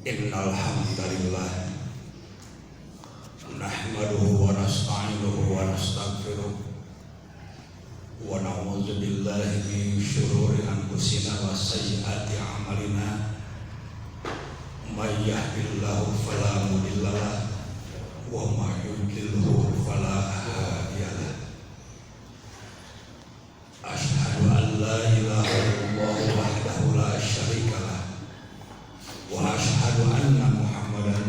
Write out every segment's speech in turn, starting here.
Innal hamdalillah nahmaduhu wa nasta'inuhu wa nastaghfiruh wa na'udzu billahi min syururi anfusina wa sayyiati a'malina may yahdihillahu fala mudhillalah wa may yudlilhu fala hadiyalah. Asyhadu an la ilaha illallah wahdahu la syarikalah wa asyhadu anna Muhammadan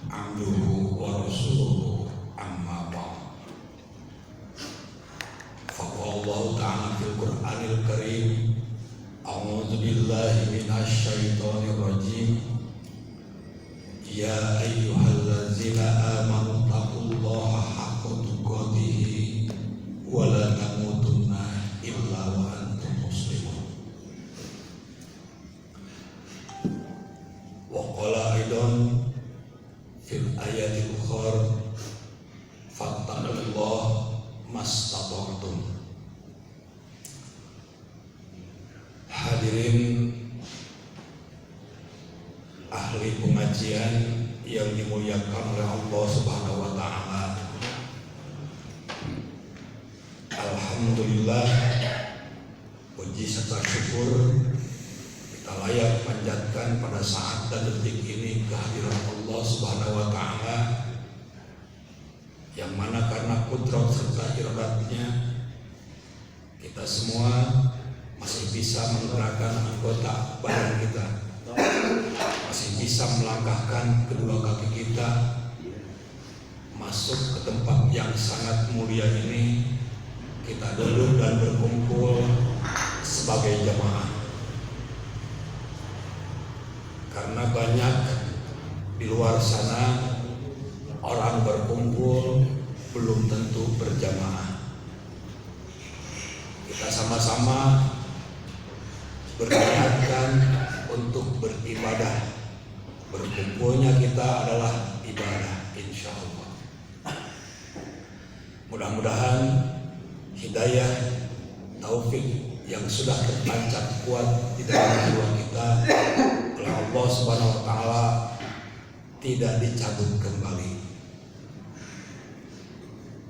abduhu wa rasuluhu amma ba'd. Faqala Allah ta'ala fil Qur'anil Karim, a'udzu billahi minasy syaithanir rajim. Ya ayyuhallazina amanu taqullaha haqqa tuqatih wa la tamutunna illa wa antum muslimun. Wa qala aidan fil ayatil ukhra fattaqullaha mastata'tum. Hadirin ahli pengajian yang dimuliakan oleh Allah Subhanahu wa taala. Alhamdulillah, puji serta syukur kita layak panjatkan pada saat dan detik ini kehadiran Allah Subhanahu wa taala, yang mana karena kudrat serta iradatnya kita semua masih bisa menggerakkan anggota badan kita, masih bisa melangkahkan kedua kaki kita masuk ke tempat yang sangat mulia ini. Kita duduk dan berkumpul sebagai jamaah, karena banyak di luar sana orang berkumpul belum tentu berjamaah. Kita sama-sama berniatkan untuk beribadah. Berkumpulnya kita adalah ibadah, insya Allah. Mudah-mudahan hidayah, taufik yang sudah tertancap kuat di dalam jiwa kita oleh Allah Subhanahu wa taala tidak dicabut kembali.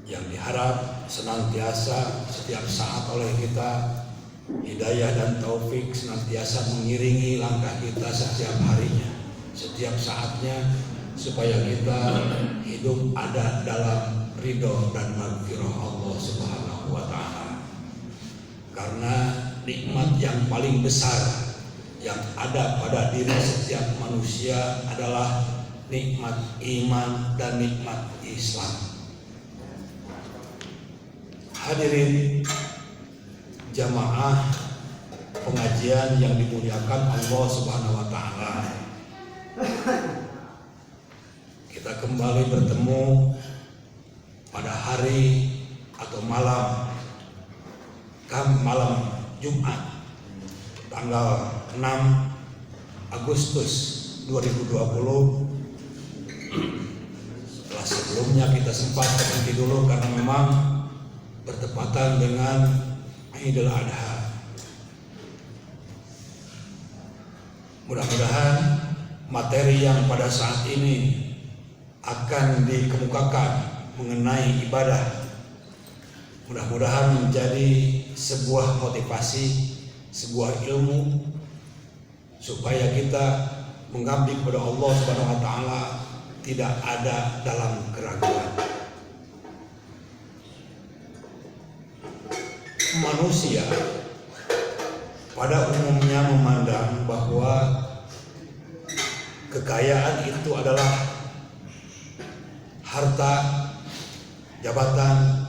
Yang diharap senantiasa setiap saat oleh kita, hidayah dan taufik senantiasa mengiringi langkah kita setiap harinya, setiap saatnya, supaya kita hidup ada dalam ridho dan maghfirah Allah Subhanahu wa taala. Karena nikmat yang paling besar yang ada pada diri setiap manusia adalah nikmat iman dan nikmat Islam. Hadirin jamaah pengajian yang dimuliakan Allah Subhanahu wa taala, kita kembali bertemu pada hari atau malam Jumat tanggal 6 Agustus 2020. Setelah sebelumnya kita sempat berhenti dulu karena memang bertepatan dengan Idul Adha. Mudah-mudahan materi yang pada saat ini akan dikemukakan mengenai ibadah, mudah-mudahan menjadi sebuah motivasi, sebuah ilmu, supaya kita mengabdi kepada Allah Subhanahu wa taala tidak ada dalam keraguan. Manusia pada umumnya memandang bahwa kekayaan itu adalah harta, jabatan,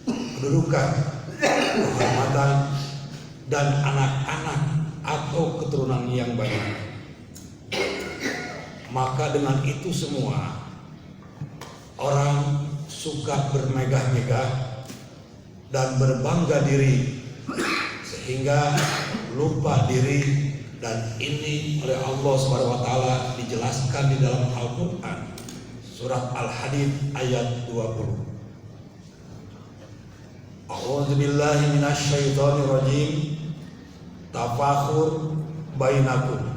kedudukan, kehormatan, dan anak-anak atau keturunan yang banyak. Maka dengan itu semua orang suka bermegah-megah dan berbangga diri sehingga lupa diri, dan ini oleh Allah Subhanahu wa taala dijelaskan di dalam Al-Qur'an surat Al-Hadid ayat 20. A'udzu billahi minasy syaithanir rajim. Tafakhur bainakum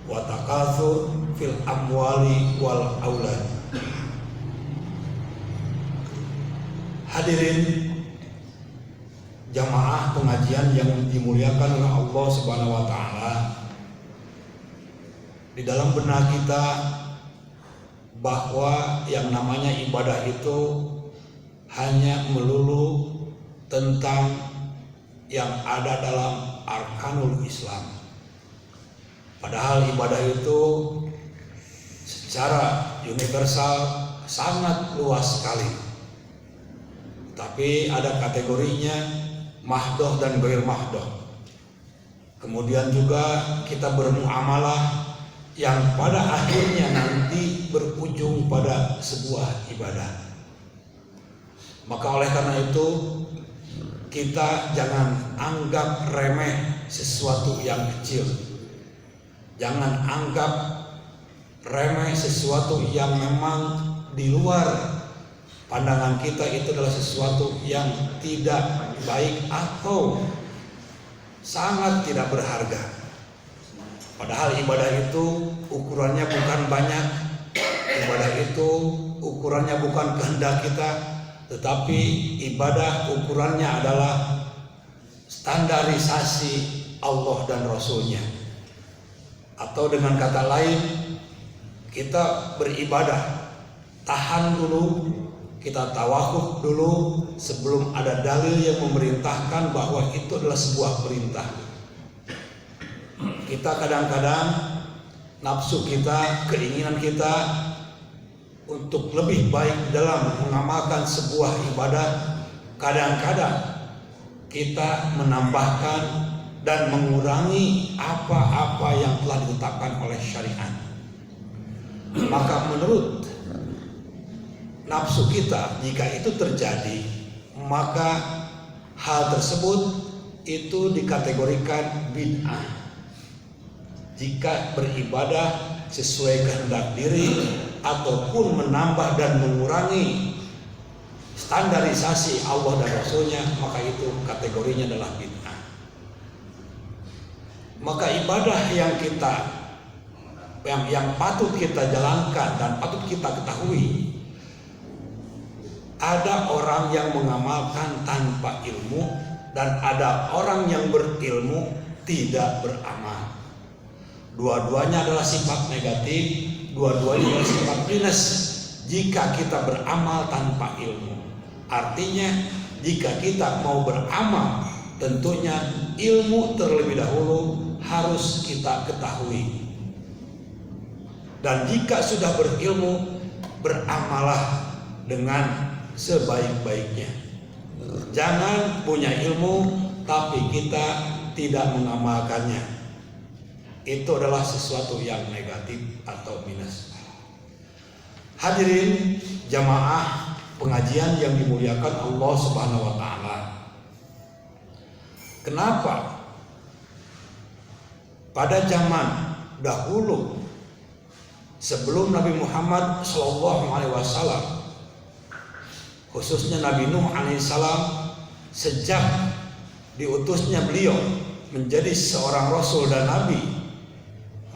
wa takatsur fil amwali wal aulad. Hadirin jamaah pengajian yang dimuliakan oleh Allah Subhanahu wa taala, di dalam benak kita bahwa yang namanya ibadah itu hanya melulu tentang yang ada dalam arkanul Islam. Padahal ibadah itu secara universal sangat luas sekali. Tapi ada kategorinya mahdoh dan ghair mahdoh. Kemudian juga kita bermuamalah yang pada akhirnya nanti berujung pada sebuah ibadah. Maka oleh karena itu kita jangan anggap remeh sesuatu yang kecil. Jangan anggap remeh sesuatu yang memang di luar pandangan kita itu adalah sesuatu yang tidak baik atau sangat tidak berharga. Padahal ibadah itu ukurannya bukan banyak, ibadah itu ukurannya bukan kehendak kita, tetapi ibadah ukurannya adalah standarisasi Allah dan Rasulnya. Atau dengan kata lain, kita beribadah, tahan dulu, kita tawakuf dulu sebelum ada dalil yang memerintahkan bahwa itu adalah sebuah perintah. Kita kadang-kadang nafsu kita, keinginan kita untuk lebih baik dalam mengamalkan sebuah ibadah, kadang-kadang kita menambahkan dan mengurangi apa-apa yang telah ditetapkan oleh syariat. Maka menurut nafsu kita, jika itu terjadi, maka hal tersebut itu dikategorikan bid'ah. Jika beribadah sesuai kehendak diri ataupun menambah dan mengurangi standarisasi Allah dan Rasulnya, maka itu kategorinya adalah bid'ah. Maka ibadah yang patut kita jalankan dan patut kita ketahui, ada orang yang mengamalkan tanpa ilmu dan ada orang yang berilmu tidak beramal. Dua-duanya adalah sifat negatif, dua-duanya adalah sifat minus jika kita beramal tanpa ilmu. Artinya jika kita mau beramal, tentunya ilmu terlebih dahulu harus kita ketahui. Dan jika sudah berilmu, beramalah dengan sebaik-baiknya. Jangan punya ilmu tapi kita tidak mengamalkannya. Itu adalah sesuatu yang negatif atau minus. Hadirin jamaah pengajian yang dimuliakan Allah Subhanahu wa taala. Kenapa pada zaman dahulu sebelum Nabi Muhammad SAW, khususnya Nabi Nuh alaihissalam, sejak diutusnya beliau menjadi seorang rasul dan nabi,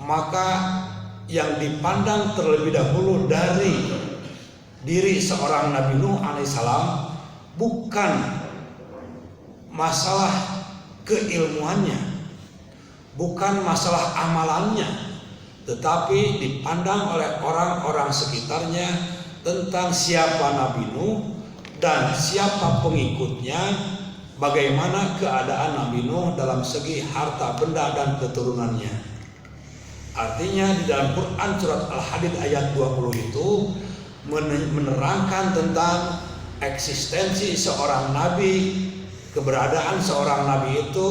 maka yang dipandang terlebih dahulu dari diri seorang Nabi Nuh alaihissalam bukan masalah keilmuannya, bukan masalah amalannya, tetapi dipandang oleh orang-orang sekitarnya tentang siapa Nabi Nuh dan siapa pengikutnya, bagaimana keadaan Nabi Nuh dalam segi harta benda dan keturunannya. Artinya di dalam Quran surat Al-Hadid ayat 20 itu menerangkan tentang eksistensi seorang nabi, keberadaan seorang nabi itu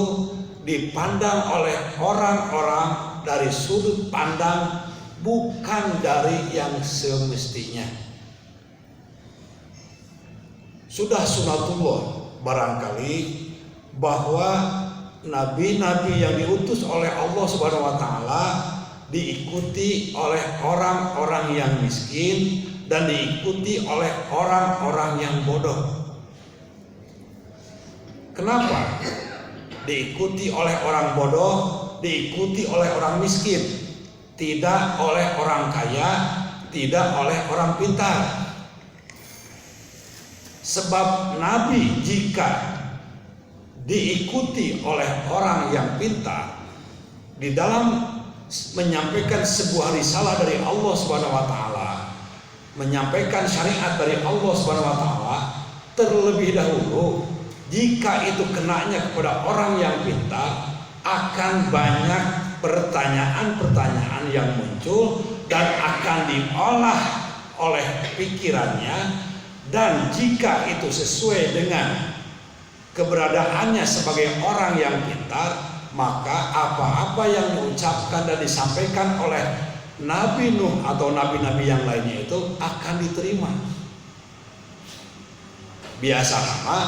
dipandang oleh orang-orang dari sudut pandang bukan dari yang semestinya. Sudah sunatullah barangkali bahwa nabi-nabi yang diutus oleh Allah Subhanahu wa taala diikuti oleh orang-orang yang miskin dan diikuti oleh orang-orang yang bodoh. Kenapa diikuti oleh orang bodoh, diikuti oleh orang miskin? tidak oleh orang kaya, tidak oleh orang pintar. Sebab Nabi jika diikuti oleh orang yang pintar di dalam menyampaikan sebuah risalah dari Allah Subhanahu wa taala, menyampaikan syariat dari Allah Subhanahu wa taala, terlebih dahulu jika itu kenanya kepada orang yang pintar, akan banyak pertanyaan-pertanyaan yang muncul dan akan diolah oleh pikirannya. Dan jika itu sesuai dengan keberadaannya sebagai orang yang pintar, maka apa-apa yang diucapkan dan disampaikan oleh Nabi Nuh atau nabi-nabi yang lainnya itu akan diterima. Biasa nama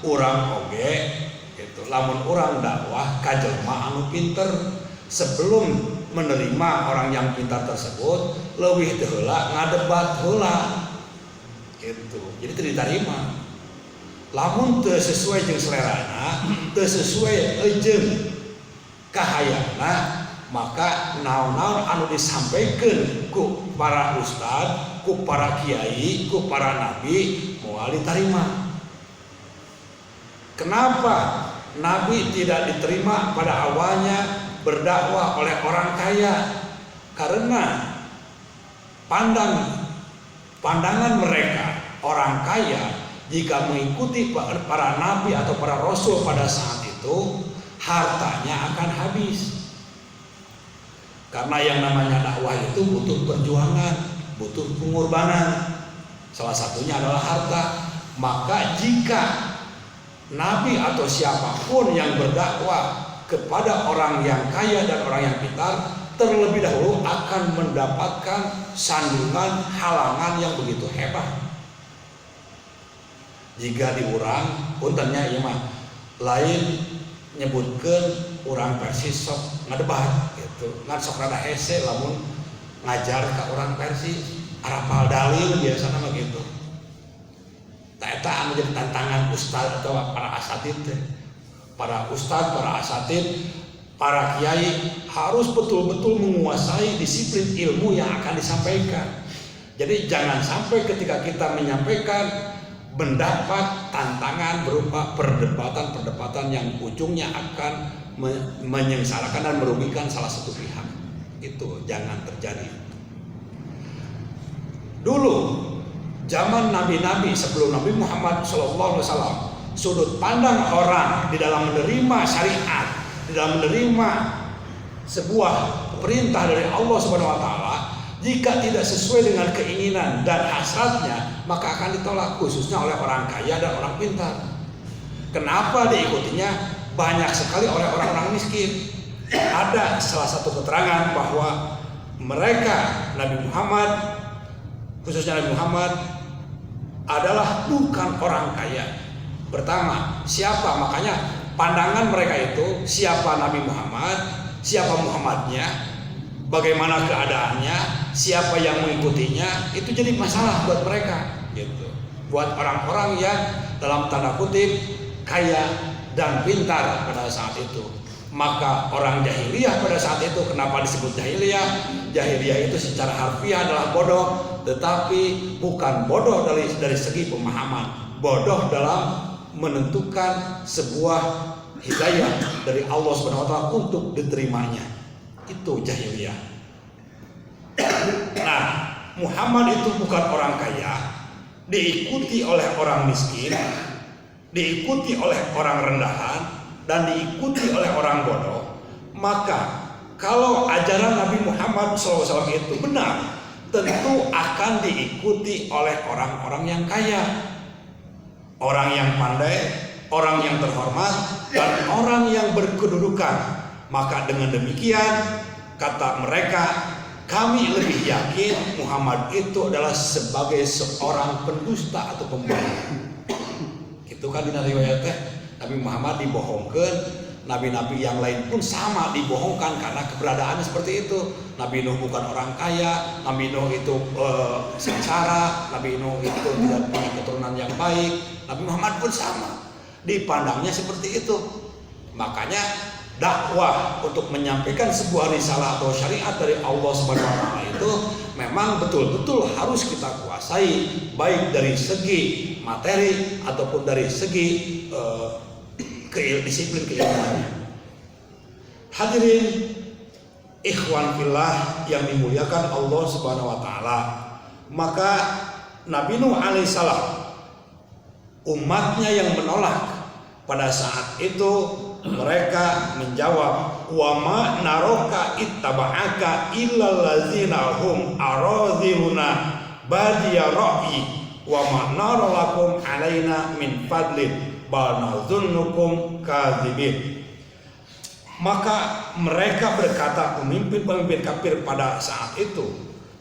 urang oge gitu. Lamun urang dakwah ka jelema anu pinter, sebelum menerima orang yang pintar tersebut leuwih teu heula ngadebat heula gitu. Jadi teu diterima. Lamun teu sesuai jeung selerana, teu sesuai jeung kahayangna, maka naon-naon anu disampaikan ku para ustad, ku para kiai, ku para nabi moal diterima. Kenapa nabi tidak diterima pada awalnya berdakwah oleh orang kaya? Karena pandangan mereka orang kaya jika mengikuti para nabi atau para rasul pada saat itu, hartanya akan habis. Karena yang namanya dakwah itu butuh perjuangan, butuh pengorbanan. Salah satunya adalah harta. Maka jika nabi atau siapapun yang berdakwah kepada orang yang kaya dan orang yang pintar, terlebih dahulu akan mendapatkan sandungan halangan yang begitu hebat. Jika diurang puntennya ieu mah lain nyebutkeun urang Persis sok ngadebat gitu. Ngan sok rada hese lamun ngajar ka urang Persis, arapal dalil biasana mah gitu. Tah eta anu jadi tantangan ustaz atau para asatid teh. Para ustaz, para asatid, para kiai harus betul-betul menguasai disiplin ilmu yang akan disampaikan. Jadi jangan sampai ketika kita menyampaikan mendapat tantangan berupa perdebatan yang ujungnya akan menyengsarakan dan merugikan salah satu pihak. Itu jangan terjadi. Dulu zaman nabi-nabi sebelum Nabi Muhammad SAW, sudut pandang orang di dalam menerima syariat, di dalam menerima sebuah perintah dari Allah Subhanahu wa taala, jika tidak sesuai dengan keinginan dan hasratnya, maka akan ditolak, khususnya oleh orang kaya dan orang pintar. Kenapa diikutinya banyak sekali oleh orang-orang miskin? Ada salah satu keterangan bahwa mereka Nabi Muhammad, khususnya Nabi Muhammad, adalah bukan orang kaya. Pertama, siapa? Makanya pandangan mereka itu siapa Nabi Muhammad, siapa Muhammadnya, bagaimana keadaannya, siapa yang mengikutinya, itu jadi masalah buat mereka gitu. Buat orang-orang yang dalam tanda kutip kaya dan pintar pada saat itu. Maka orang jahiliyah pada saat itu, kenapa disebut jahiliyah? Jahiliyah itu secara harfiah adalah bodoh, tetapi bukan bodoh dari segi pemahaman, bodoh dalam menentukan sebuah hidayah dari Allah Subhanahu wa taala untuk diterimanya. Itu jahiliyah. Nah, Muhammad itu bukan orang kaya, diikuti oleh orang miskin, diikuti oleh orang rendahan, dan diikuti oleh orang bodoh. Maka kalau ajaran Nabi Muhammad SAW itu benar, tentu akan diikuti oleh orang-orang yang kaya, orang yang pandai, orang yang terhormat, dan orang yang berkedudukan. Maka dengan demikian, kata mereka, kami lebih yakin Muhammad itu adalah sebagai seorang pendusta atau pembohong. Itu kan di riwayatnya Nabi Muhammad dibohongkan, nabi-nabi yang lain pun sama dibohongkan karena keberadaannya seperti itu. Nabi Nuh bukan orang kaya, Nabi Nuh itu sengsara, Nabi Nuh itu tidak punya keturunan yang baik. Nabi Muhammad pun sama, dipandangnya seperti itu. Makanya dakwah untuk menyampaikan sebuah risalah atau syariat dari Allah Subhanahu wa taala itu memang betul-betul harus kita kuasai, baik dari segi materi ataupun dari segi disiplin keilmuannya. Hadirin ikhwan fillah yang dimuliakan Allah Subhanahu wa taala, maka Nabi Nuh alaihissalam umatnya yang menolak pada saat itu mereka menjawab, wa ma naroka ittaba'aka illal ladzina hum aradhiluna badiya ra'i wa ma nara lakum alaina min fadlin bal nadhunnukum kadzibin. Maka mereka berkata, pemimpin-pemimpin kafir pada saat itu,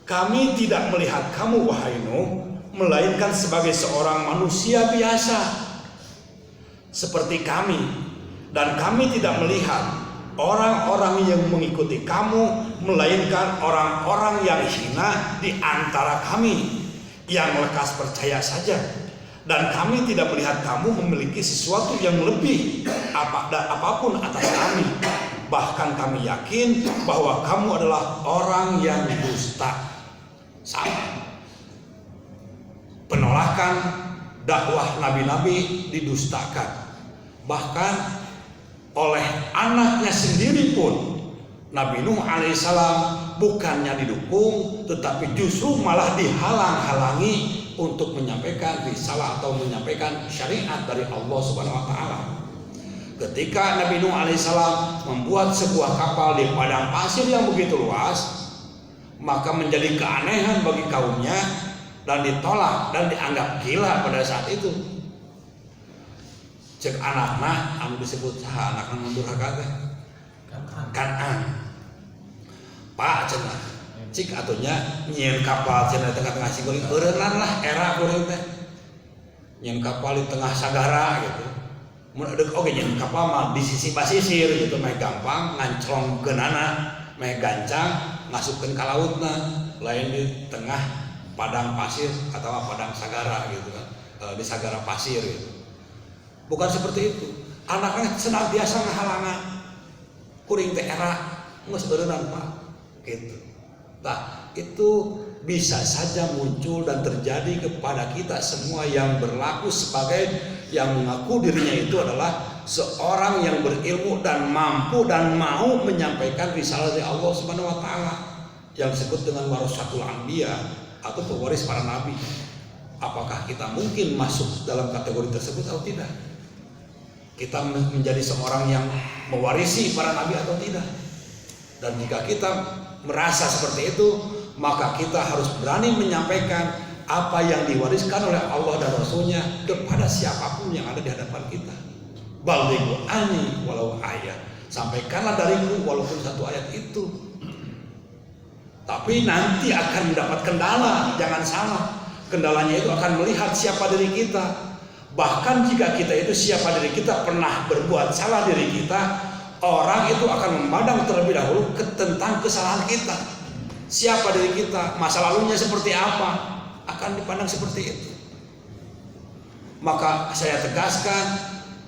kami tidak melihat kamu wahai Nuh melainkan sebagai seorang manusia biasa seperti kami, dan kami tidak melihat orang-orang yang mengikuti kamu melainkan orang-orang yang hina di antara kami yang lekas percaya saja, dan kami tidak melihat kamu memiliki sesuatu yang lebih apapun atas kami, bahkan kami yakin bahwa kamu adalah orang yang dusta. Sama, penolakan dakwah nabi-nabi didustakan, bahkan oleh anaknya sendiri pun. Nabi Nuh alaihissalam bukannya didukung, tetapi justru malah dihalang-halangi untuk menyampaikan risalah atau menyampaikan syariat dari Allah Subhanahu wa taala. Ketika Nabi Nuh alaihissalam membuat sebuah kapal di padang pasir yang begitu luas, maka menjadi keanehan bagi kaumnya dan ditolak dan dianggap gila pada saat itu. Cek anakna anu disebut saha anakna mundur hakate Kan'an. Pak cenah cik atunya nyieun kapal cenah tengah-tengah sigeuring eureunnan lah era kuring teh. Nyieun kapal di tengah sagara gitu. Mun deuk oge nyieun kapal mah di sisi pasisir gitu mah gampang nganclongkeunana, meh gancang ngasupkeun ka lautna, lain di tengah padang pasir atau padang sagara gitu kan. Di sagara pasir gitu. Bukan seperti itu. Anaknya senantiasa ngahalangan. Kuring teh era geus eureunnan Pak. Gitu. Nah, itu bisa saja muncul dan terjadi kepada kita semua yang berlaku sebagai yang mengaku dirinya itu adalah seorang yang berilmu dan mampu dan mau menyampaikan risalah dari Allah Subhanahu wa taala yang disebut dengan warasatul anbiya atau pewaris para nabi. Apakah kita mungkin masuk dalam kategori tersebut atau tidak? Kita menjadi seorang yang mewarisi para nabi atau tidak? Dan jika kita merasa seperti itu, maka kita harus berani menyampaikan apa yang diwariskan oleh Allah dan Rasulnya kepada siapapun yang ada di hadapan kita. Balighu anni walau ayat, sampaikanlah dariku walaupun satu ayat itu. Tapi nanti akan mendapat kendala, jangan salah. Kendalanya itu akan melihat siapa diri kita. Bahkan jika kita itu siapa diri kita pernah berbuat salah diri kita, orang itu akan memandang terlebih dahulu tentang kesalahan kita. Siapa diri kita, masa lalunya seperti apa, akan dipandang seperti itu. Maka saya tegaskan,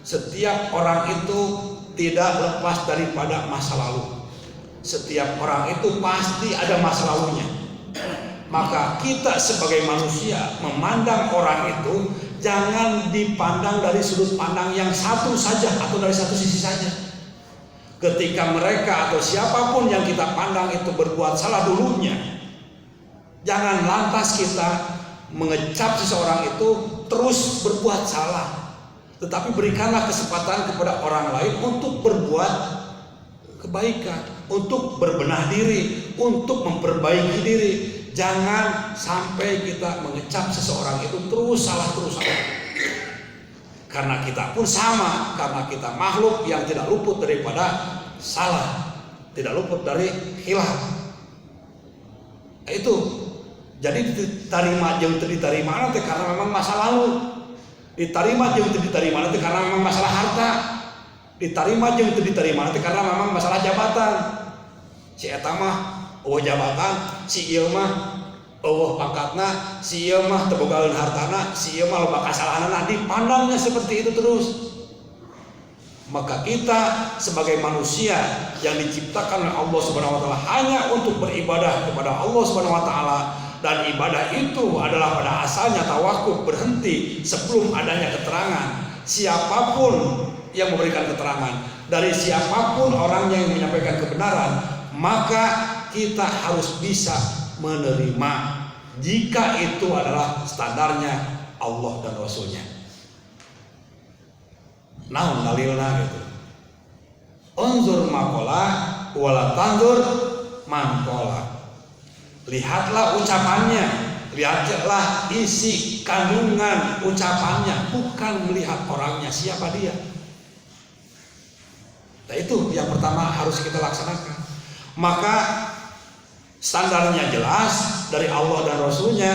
setiap orang itu tidak lepas daripada masa lalu. Setiap orang itu pasti ada masa lalunya. Maka kita sebagai manusia memandang orang itu jangan dipandang dari sudut pandang yang satu saja atau dari satu sisi saja. Ketika mereka atau siapapun yang kita pandang itu berbuat salah dulunya, jangan lantas kita mengecap seseorang itu terus berbuat salah, tetapi berikanlah kesempatan kepada orang lain untuk berbuat kebaikan, untuk berbenah diri, untuk memperbaiki diri. Jangan sampai kita mengecap seseorang itu terus salah. Karena kita pun sama, karena kita makhluk yang tidak luput daripada salah, tidak luput dari khilaf. Itu jadi diterima jeung teu diterima nanti karena memang masa lalu, diterima jeung teu diterima nanti karena memang masalah harta, diterima jeung teu diterima nanti karena memang masalah jabatan. Si eta mah eueuh jabatan, si ieu mah eueuh pangkatna, si ieu mah teu bogaeun hartana, si ieu mah loba kasalahanna, dipandangnya seperti itu terus. Maka kita sebagai manusia yang diciptakan oleh Allah Subhanahu wa taala hanya untuk beribadah kepada Allah Subhanahu wa taala, dan ibadah itu adalah pada asalnya tawakuf, berhenti sebelum adanya keterangan. Siapapun yang memberikan keterangan, dari siapapun orangnya yang menyampaikan kebenaran, maka kita harus bisa menerima jika itu adalah standarnya Allah dan Rasulnya. Naon dalilna gitu. Unzur maqala wala tanzur man qala. Lihatlah ucapannya, lihatlah isi kandungan ucapannya, bukan melihat orangnya siapa dia. Nah, itu yang pertama harus kita laksanakan. Maka standarnya jelas dari Allah dan Rasulnya,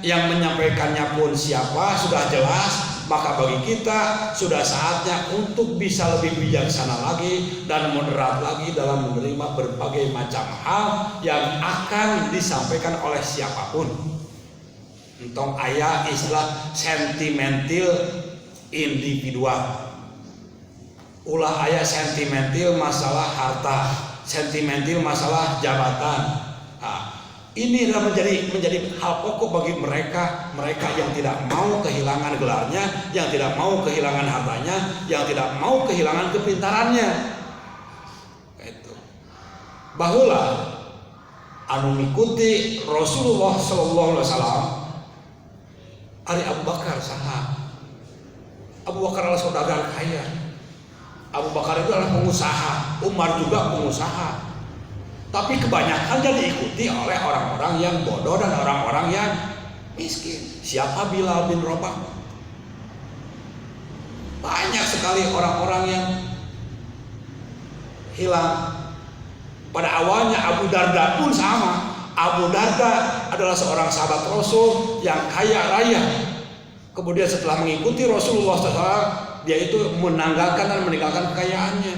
yang menyampaikannya pun siapa sudah jelas. Maka bagi kita sudah saatnya untuk bisa lebih bijaksana lagi dan moderat lagi dalam menerima berbagai macam hal yang akan disampaikan oleh siapapun. Entong aya istilah sentimental individual, ulah aya sentimental masalah harta, sentimental masalah jabatan. Ini adalah menjadi hal pokok bagi mereka yang tidak mau kehilangan gelarnya, yang tidak mau kehilangan hartanya, yang tidak mau kehilangan kepintarannya. Itu. Baheula anu mikuti Rasulullah sallallahu alaihi wasallam ari Abu Bakar saha. Abu Bakar adalah saudagar kaya. Abu Bakar itu adalah pengusaha, Umar juga pengusaha. Tapi kebanyakan dia diikuti oleh orang-orang yang bodoh dan orang-orang yang miskin. Siapa Bilal bin Rabah? Banyak sekali orang-orang yang hilang. Pada awalnya Abu Darda pun sama. Abu Darda adalah seorang sahabat Rasul yang kaya raya. Kemudian setelah mengikuti Rasulullah SAW, dia itu menanggalkan dan meninggalkan kekayaannya.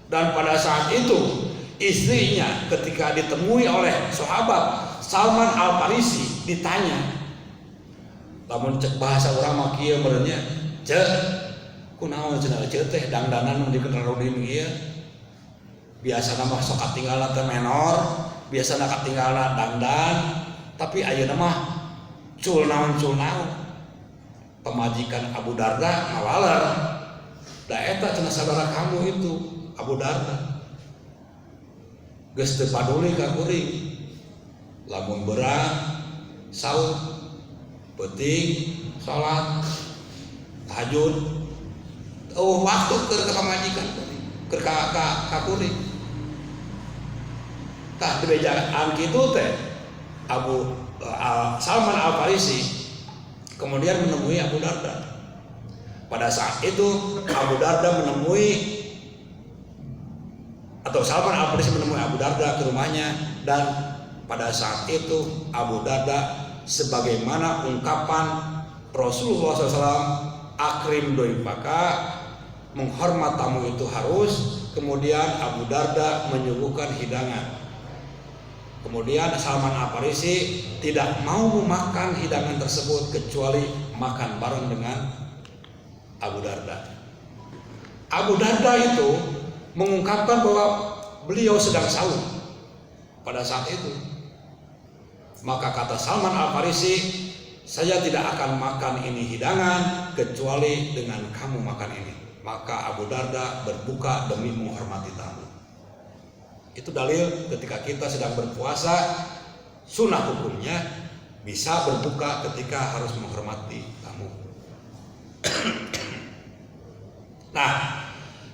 Dan pada saat itu istrinya ketika ditemui oleh sahabat Salman Al-Farisi ditanya, lamun cek bahasa orang mah kieu meureunnya, "Cek, kunaon cenah cek teh dangdanan mun dikenal Rudin ieu?" Biasana mah sok katinggalna teh menor, biasana katinggalna dangdan, tapi ayeuna mah cul naon. Pemajikan Abu Darda ngawaler, da eta cenah saudara kamu itu Abu Darda. Geus teu paduli ka kuring, lamun beurang saum penting salat tahajud waktu keur ka pamajikan keur ka kuring. Tah dibejaan kitu teh Salman Al-Farisi kemudian menemui Abu Darda. Pada saat itu Abu Darda menemui atau Salman Al-Farisi menemui Abu Darda ke rumahnya, dan pada saat itu Abu Darda sebagaimana ungkapan Rasulullah SAW, akrim doifaka, menghormat tamu itu harus. Kemudian Abu Darda menyuguhkan hidangan. Kemudian Salman Al-Farisi tidak mau memakan hidangan tersebut kecuali makan bareng dengan Abu Darda. Abu Darda itu mengungkapkan bahwa beliau sedang saum pada saat itu. Maka kata Salman Al-Farisi, saya tidak akan makan ini hidangan kecuali dengan kamu makan ini. Maka Abu Darda berbuka demi menghormati tamu. Itu dalil ketika kita sedang berpuasa, sunnah hukumnya bisa berbuka ketika harus menghormati tamu. Nah,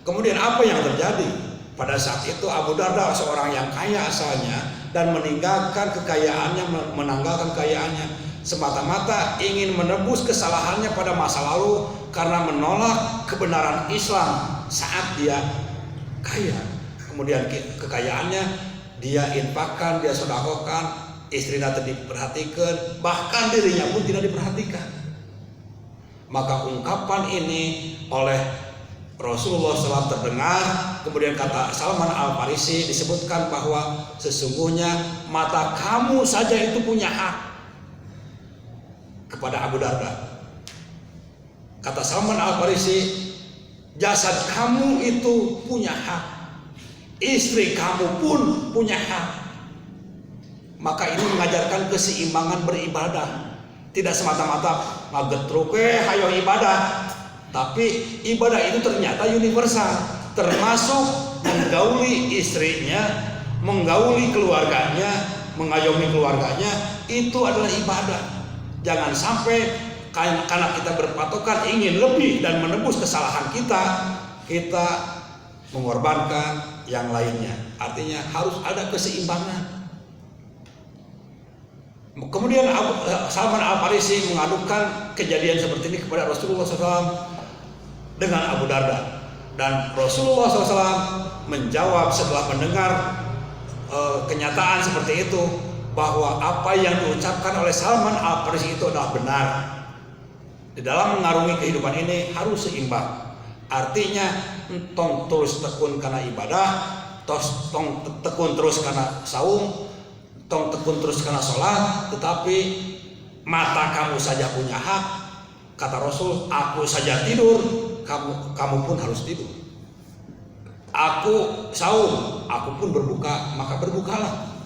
kemudian apa yang terjadi? Pada saat itu Abu Darda seorang yang kaya asalnya dan meninggalkan kekayaannya, menanggalkan kekayaannya semata-mata ingin menebus kesalahannya pada masa lalu karena menolak kebenaran Islam saat dia kaya. Kemudian kekayaannya dia infakkan, dia sedekahkan, istrinya tidak diperhatikan, bahkan dirinya pun tidak diperhatikan. Maka ungkapan ini oleh Rasulullah SAW terdengar. Kemudian kata Salman Al-Farisi disebutkan bahwa sesungguhnya mata kamu saja itu punya hak kepada Abu Darda. Kata Salman Al-Farisi, Jasad kamu itu punya hak. Istri kamu pun punya hak. Maka ini mengajarkan keseimbangan beribadah. Tidak semata-mata ngagetruk hayo ibadah. Tapi ibadah itu ternyata universal. Termasuk menggauli istrinya, menggauli keluarganya, mengayomi keluarganya. Itu adalah ibadah. Jangan sampai karena kita berpatokan ingin lebih dan menebus kesalahan kita mengorbankan yang lainnya. Artinya harus ada keseimbangan. Kemudian Salman Al-Farisi mengadukan kejadian seperti ini kepada Rasulullah SAW dengan Abu Darda. Dan Rasulullah SAW menjawab setelah mendengar kenyataan seperti itu, bahwa apa yang diucapkan oleh Salman Al-Farisi itu adalah benar. Di dalam mengarungi kehidupan ini harus seimbang. Artinya tong terus tekun karena ibadah, tong tekun terus karena saum, tong tekun terus karena sholat. Tetapi mata kamu saja punya hak. Kata Rasul, aku saja tidur, kamu pun harus tidur. Aku saum, aku pun berbuka, maka berbukalah.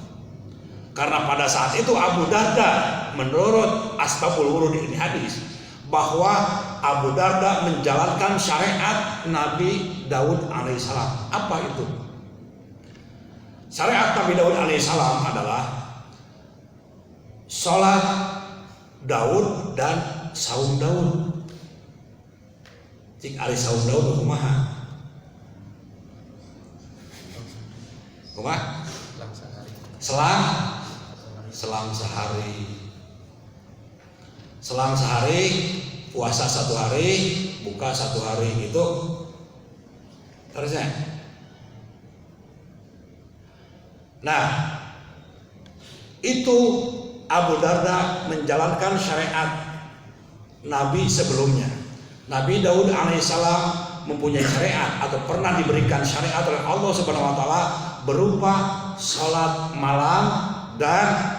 Karena pada saat itu Abu Darda, menurut Asbabul Wurud ini hadis, bahwa Abu Darda menjalankan syariat Nabi Daud alaihissalam. Apa itu? Syariat Nabi Daud alaihissalam adalah sholat Daud dan saum Daud. Cik ari saum Daud kumaha? Kumaha? Selang sehari. Selang sehari, puasa 1 hari, buka 1 hari, gitu. Terusnya. Nah, itu Abu Darda menjalankan syariat Nabi sebelumnya. Nabi Daud alaihissalam mempunyai syariat atau pernah diberikan syariat oleh Allah Subhanahu wa taala berupa salat malam dan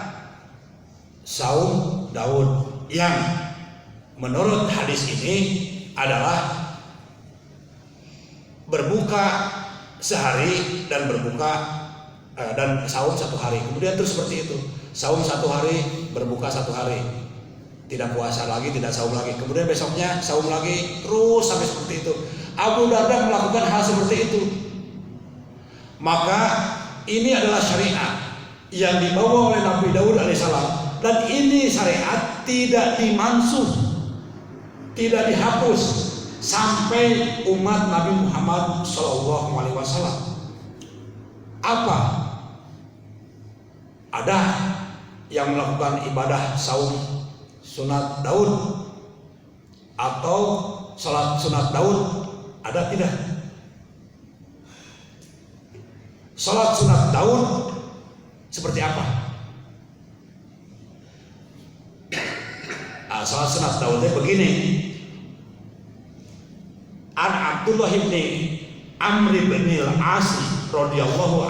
saum Daud, yang menurut hadis ini adalah berbuka sehari dan dan saum 1 hari. Kemudian terus seperti itu, saum 1 hari, berbuka 1 hari, tidak puasa lagi, tidak saum lagi. Kemudian besoknya saum lagi, terus sampai seperti itu. Abu Darda melakukan hal seperti itu. Maka ini adalah syariat yang dibawa oleh Nabi Daud alaihissalam. Dan ini syariat tidak dimansuh, tidak dihapus sampai umat Nabi Muhammad SAW. Apa? Ada yang melakukan ibadah saum sunat Daud atau salat sunat Daud? Ada tidak? Salat sunat Daud seperti apa? Salat sunat Daudnya begini. An Abdullah bin Amr bin al-As radhiyallahu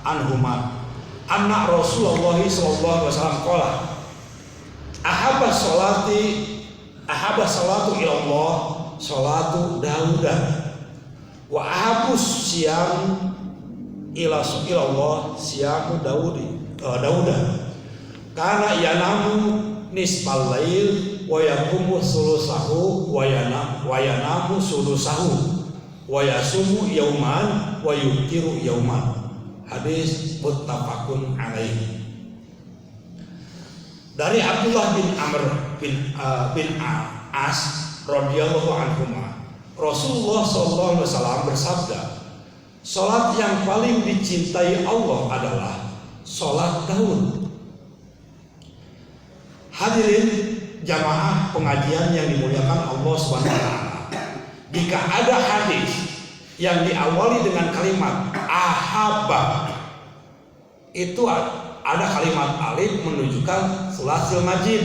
anhuma anna Rasulullah sallallahu alaihi wasallam qala ahabba salatu ila Allah salatu Daud wa ahabus siyam ila Allah siyamu Dauda kana yanamu nisbal lail wa yaqumu sulusahu wa yanamu sulusahu wa yasumu yauman wa yuftiru yauman. Hadis muttafaqun alaihi. Dari Abdullah bin Amr bin As radhiyallahu anhuma, Rasulullah sallallahu alaihi wasallam bersabda, salat yang paling dicintai Allah adalah salat Daud. Hadirin jamaah pengajian yang dimuliakan Allah Subhanahu wa taala. Jika ada hadis yang diawali dengan kalimat ahabba, itu ada kalimat alif menunjukkan sulasil majid.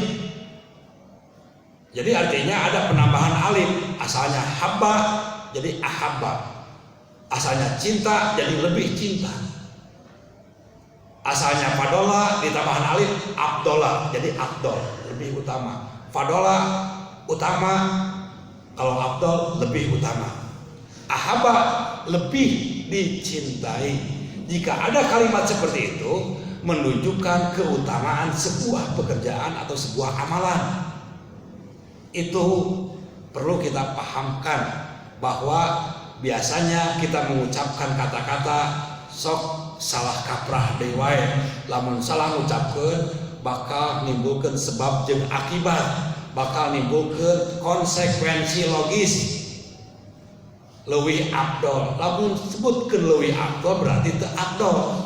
Jadi artinya ada penambahan alif. Asalnya habba jadi ahabba. Asalnya cinta jadi lebih cinta. Asalnya fadola ditambahan alif abdola jadi abdol, lebih utama. Fadola utama, kalau abdol lebih utama. Ahaba lebih dicintai. Jika ada kalimat seperti itu menunjukkan keutamaan sebuah pekerjaan atau sebuah amalan. Itu perlu kita pahamkan bahwa biasanya kita mengucapkan kata-kata sok salah kaprah deui wae, lamun salah ngucapkeun bakal nimbulkeun sebab jeung akibat, bakal nimbulkeun konsekuensi logis. Leuwih afdol, lamun sebutkeun leuwih afdol berarti teu afdol.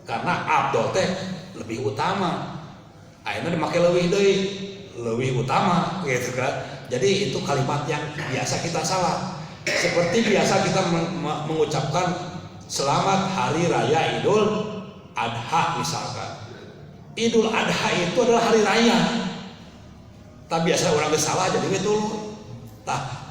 Karena afdol teh lebih utama. Ayeuna dimake leuwih deui, leuwih utama gitu kan. Jadi itu kalimat yang biasa kita salah. Seperti biasa kita mengucapkan selamat hari raya Idul Adha misalkan. Idul Adha itu adalah hari raya. Tapi biasa orang salah jadi betul.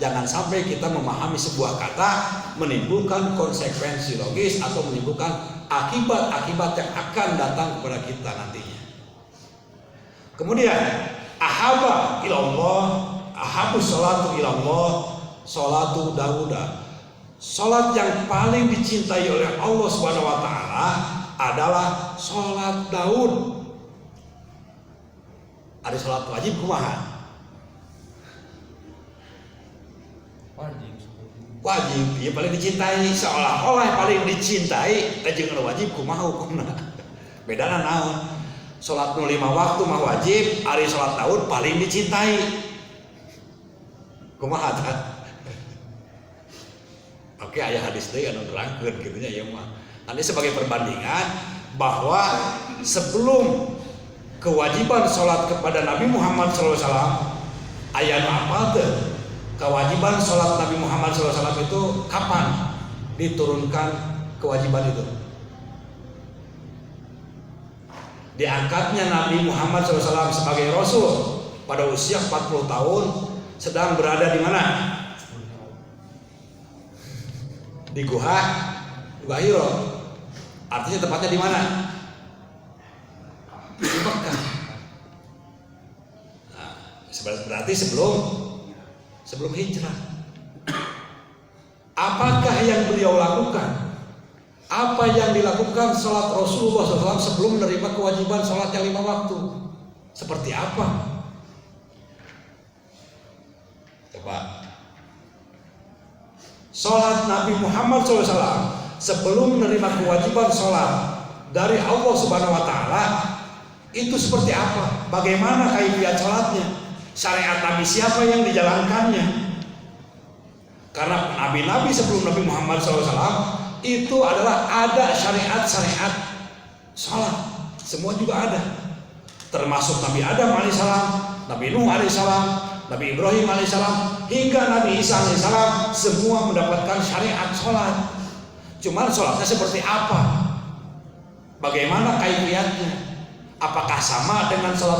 Jangan sampai kita memahami sebuah kata menimbulkan konsekuensi logis atau menimbulkan akibat-akibat yang akan datang kepada kita nantinya. Kemudian ahaba ilallah, ahabus sholatu ilallah, sholatu Dauda. Sholat yang paling dicintai oleh Allah Subhanahu wa taala adalah sholat Daud. Ada sholat wajib kumaha? Wajib, ya paling dicintai, seolah-olah paling dicintai, jeung wajib kumaha hukumna. Bedana naon? Salat nu 5 waktu mah wajib, ari salat Daud paling dicintai. Kumaha tah? Oke, aya hadis deui anu nerangkeun kitu nya ieu mah. Ini sebagai perbandingan bahwa sebelum kewajiban salat kepada Nabi Muhammad SAW, aya nu apal teu? Kewajiban sholat Nabi Muhammad SAW itu kapan diturunkan kewajiban itu? Diangkatnya Nabi Muhammad SAW sebagai Rasul pada usia 40 tahun, sedang berada di mana? Di Gua Hiro. Artinya tepatnya di mana? Di Mekah. Nah, berarti sebelum hijrah. Apakah yang beliau lakukan? Apa yang dilakukan sholat Rasulullah SAW sebelum menerima kewajiban sholat yang 5 waktu? Seperti apa? Coba. Sholat Nabi Muhammad SAW sebelum menerima kewajiban sholat dari Allah Subhanahu wa taala itu seperti apa? Bagaimana kaifiat sholatnya? Syariat Nabi siapa yang dijalankannya? Karena nabi-nabi sebelum Nabi Muhammad SAW itu adalah ada syariat-syariat sholat, semua juga ada. Termasuk Nabi Adam alaihissalam, Nabi Nuh alaihissalam, Nabi Ibrahim alaihissalam, hingga Nabi Isa alaihissalam, semua mendapatkan syariat sholat. Cuman sholatnya seperti apa? Bagaimana kaifiatnya? Apakah sama dengan sholat